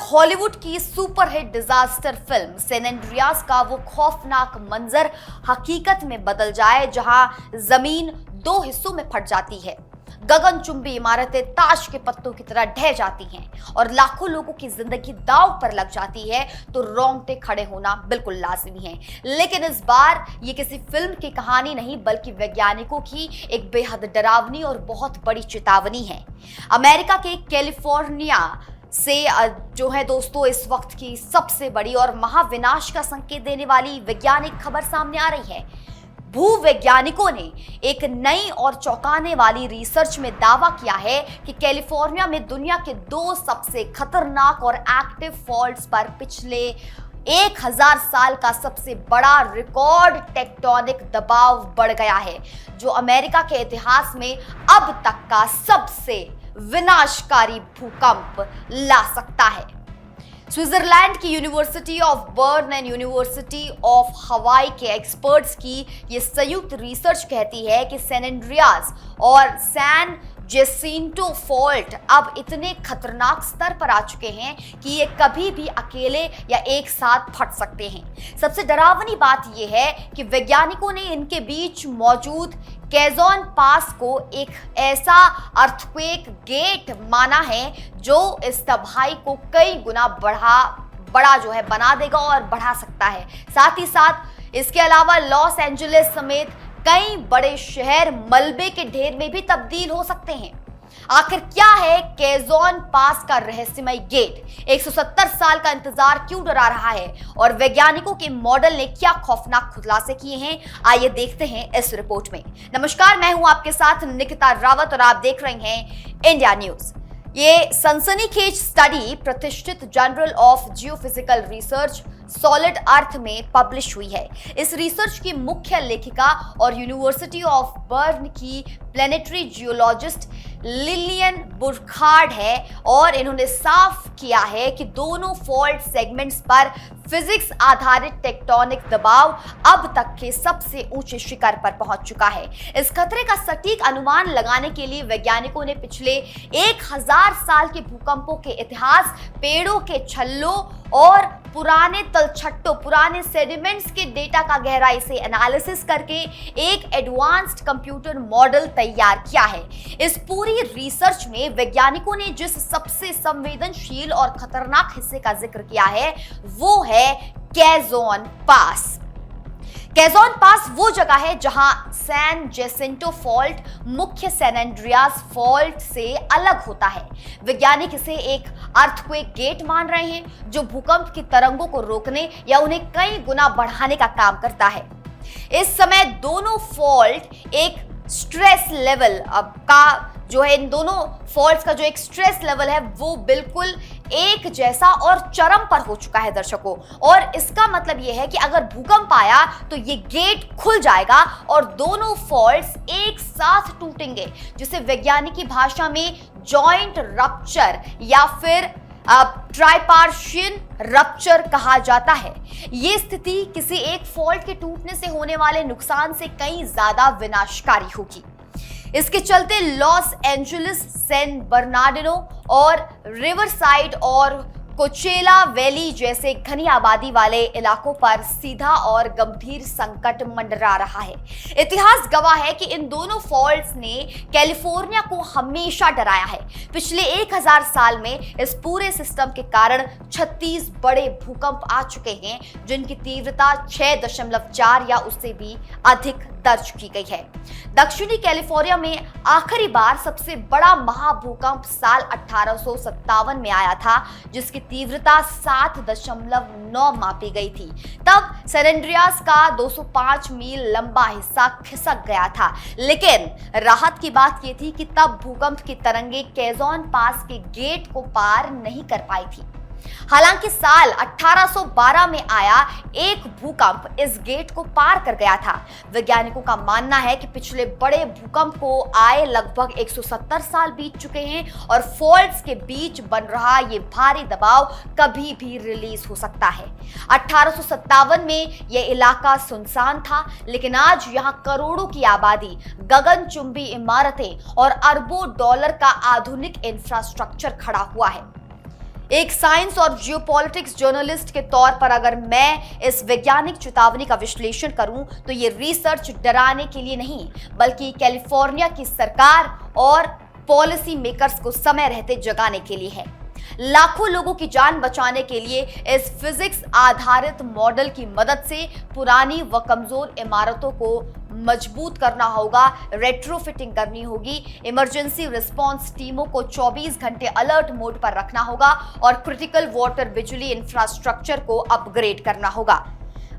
Hollywood की superhit disaster film San Andreas का वो खौफनाक मंजर हकीकत में बदल जाए जहां जमीन दो हिस्सों में फट जाती है, गगनचुंबी इमारतें ताश के पत्तों की तरह ढह जाती हैं और लाखों लोगों की जिंदगी दांव पर लग जाती है, तो रोंगटे खड़े होना बिल्कुल लाजिमी है। लेकिन इस बार ये किसी फिल्म की कहानी नहीं बल्कि वैज्ञानिकों की एक बेहद डरावनी और बहुत बड़ी चेतावनी है। अमेरिका के कैलिफोर्निया से जो है दोस्तों इस वक्त की सबसे बड़ी और महाविनाश का संकेत देने वाली वैज्ञानिक खबर सामने आ रही है। भूवैज्ञानिकों ने एक नई और चौंकाने वाली रिसर्च में दावा किया है कि कैलिफोर्निया में दुनिया के दो सबसे खतरनाक और एक्टिव फॉल्ट्स पर पिछले 1000 साल का सबसे बड़ा रिकॉर्ड टेक्टोनिक दबाव बढ़ गया है, जो अमेरिका के इतिहास में अब तक का सबसे विनाशकारी भूकंप ला सकता है। स्विट्जरलैंड की university of burn and university of हवाई के एक्सपर्ट्स की ये संयुक्त रिसर्च कहती है कि सैन एंड्रियास और सैन जेसिंटो फॉल्ट अब इतने खतरनाक स्तर पर आ चुके हैं कि ये कभी भी अकेले या एक साथ फट सकते हैं। सबसे डरावनी बात यह है कि वैज्ञानिकों ने इनके बीच मौजूद कैजोन पास को एक ऐसा अर्थक्वेक गेट माना है जो इस तबाही को कई गुना बड़ा जो है बना देगा और बढ़ा सकता है। साथ ही साथ इसके अलावा लॉस एंजलिस समेत कई बड़े शहर मलबे के ढेर में भी तब्दील हो सकते हैं। आखिर क्या है कैजोन पास का रहस्यमय गेट? 170 साल का इंतजार क्यों डरा रहा है और वैज्ञानिकों के मॉडल ने क्या खौफनाक खुलासे किए हैं? आइए देखते हैं इस रिपोर्ट में। नमस्कार, मैं हूं आपके साथ निकिता रावत और आप देख रहे हैं इंडिया न्यूज। ये सनसनीखेज स्टडी प्रतिष्ठित journal of geophysical research solid earth में पब्लिश हुई है। इस रिसर्च की मुख्य लेखिका और यूनिवर्सिटी ऑफ बर्न की प्लेनेटरी जियोलॉजिस्ट लिलियन बुरखार्ड है और इन्होंने साफ किया है कि दोनों फॉल्ट सेगमेंट्स पर फिजिक्स आधारित टेक्टोनिक दबाव अब तक के सबसे ऊंचे शिखर पर पहुंच चुका है। इस खतरे का सटीक अनुमान लगाने के लिए वैज्ञानिकों ने पिछले 1000 साल के भूकंपों के इतिहास, पेड़ों के छल्लों और पुराने तलछट्टों, पुराने सेडिमेंट्स के डेटा का गहराई से एनालिसिस करके एक एडवांस्ड कंप्यूटर मॉडल तैयार किया है। इस पूरी रिसर्च में वैज्ञानिकों ने जिस सबसे संवेदनशील और खतरनाक हिस्से का जिक्र किया है वो है कैजोन पास। कैजोन पास वो जगह है जहां सैन जेसिंटो फॉल्ट मुख्य सैन एंड्रियास फॉल्ट से अलग होता है। वैज्ञानिक इसे एक अर्थक्वेक गेट मान रहे हैं जो भूकंप की तरंगों को रोकने या उन्हें कई गुना बढ़ाने का काम करता है। इस समय दोनों फॉल्ट एक स्ट्रेस लेवल का जो है, इन दोनों फॉल्ट्स का जो एक स्ट्रेस लेवल है वो बिल्कुल एक जैसा और चरम पर हो चुका है दर्शकों। और इसका मतलब यह है कि अगर भूकंप आया तो ये गेट खुल जाएगा और दोनों फॉल्ट्स एक साथ टूटेंगे, जिसे वैज्ञानिकी भाषा में जॉइंट रप्चर या फिर ट्राइपार्शियन रप्चर कहा जाता है। ये स्थिति किसी एक फॉल्ट के टूटने से होने वाले नुकसान से कहीं ज्यादा विनाशकारी होगी। इसके चलते लॉस एंजलिस, सैन बर्नार्डिनो और रिवरसाइड और कोचेला वैली जैसे घनी आबादी वाले इलाकों पर सीधा और गंभीर संकट मंडरा रहा है। इतिहास गवाह है कि इन दोनों फॉल्ट्स ने कैलिफोर्निया को हमेशा डराया है। पिछले 1000 साल में इस पूरे सिस्टम के कारण 36 बड़े भूकंप आ चुके हैं, जिनकी तीव्रता 6.4 या उससे भी अधिक दर्ज की गई है। दक्षिणी कैलिफोर्निया में आखिरी बार सबसे बड़ा महाभूकंप साल 1857 में आया था, जिसकी तीव्रता 7.9 मापी गई थी। तब सैन एंड्रियास का 205 मील लंबा हिस्सा खिसक गया था, लेकिन राहत की बात यह थी कि तब भूकंप की तरंगें कैजोन पास के गेट को पार नहीं कर पाई थी। हालांकि साल 1812 में आया एक भूकंप इस गेट को पार कर गया था। वैज्ञानिकों का मानना है कि पिछले बड़े भूकंप को आए लगभग 170 साल बीत चुके हैं और फॉल्ट्स के बीच बन रहा ये भारी दबाव कभी भी रिलीज हो सकता है। 1857 में यह इलाका सुनसान था, लेकिन आज यहां करोड़ों की आबादी, गगनचुंबी इमारतें और अरबों डॉलर का आधुनिक इंफ्रास्ट्रक्चर खड़ा हुआ है। एक साइंस और जियोपॉलिटिक्स जर्नलिस्ट के तौर पर अगर मैं इस वैज्ञानिक चेतावनी का विश्लेषण करूं तो ये रिसर्च डराने के लिए नहीं बल्कि कैलिफोर्निया की सरकार और पॉलिसी मेकर्स को समय रहते जगाने के लिए है। लाखों लोगों की जान बचाने के लिए इस फिजिक्स आधारित मॉडल की मदद से पुरानी व कमजोर इमारतों को मजबूत करना होगा, रेट्रोफिटिंग करनी होगी, इमरजेंसी रिस्पांस टीमों को 24 घंटे अलर्ट मोड पर रखना होगा और क्रिटिकल वाटर बिजली इंफ्रास्ट्रक्चर को अपग्रेड करना होगा।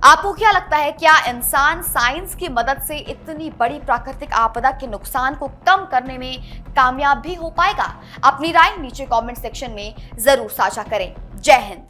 आपको क्या लगता है, क्या इंसान साइंस की मदद से इतनी बड़ी प्राकृतिक आपदा के नुकसान को कम करने में कामयाब भी हो पाएगा? अपनी राय नीचे कमेंट सेक्शन में जरूर साझा करें। जय हिंद।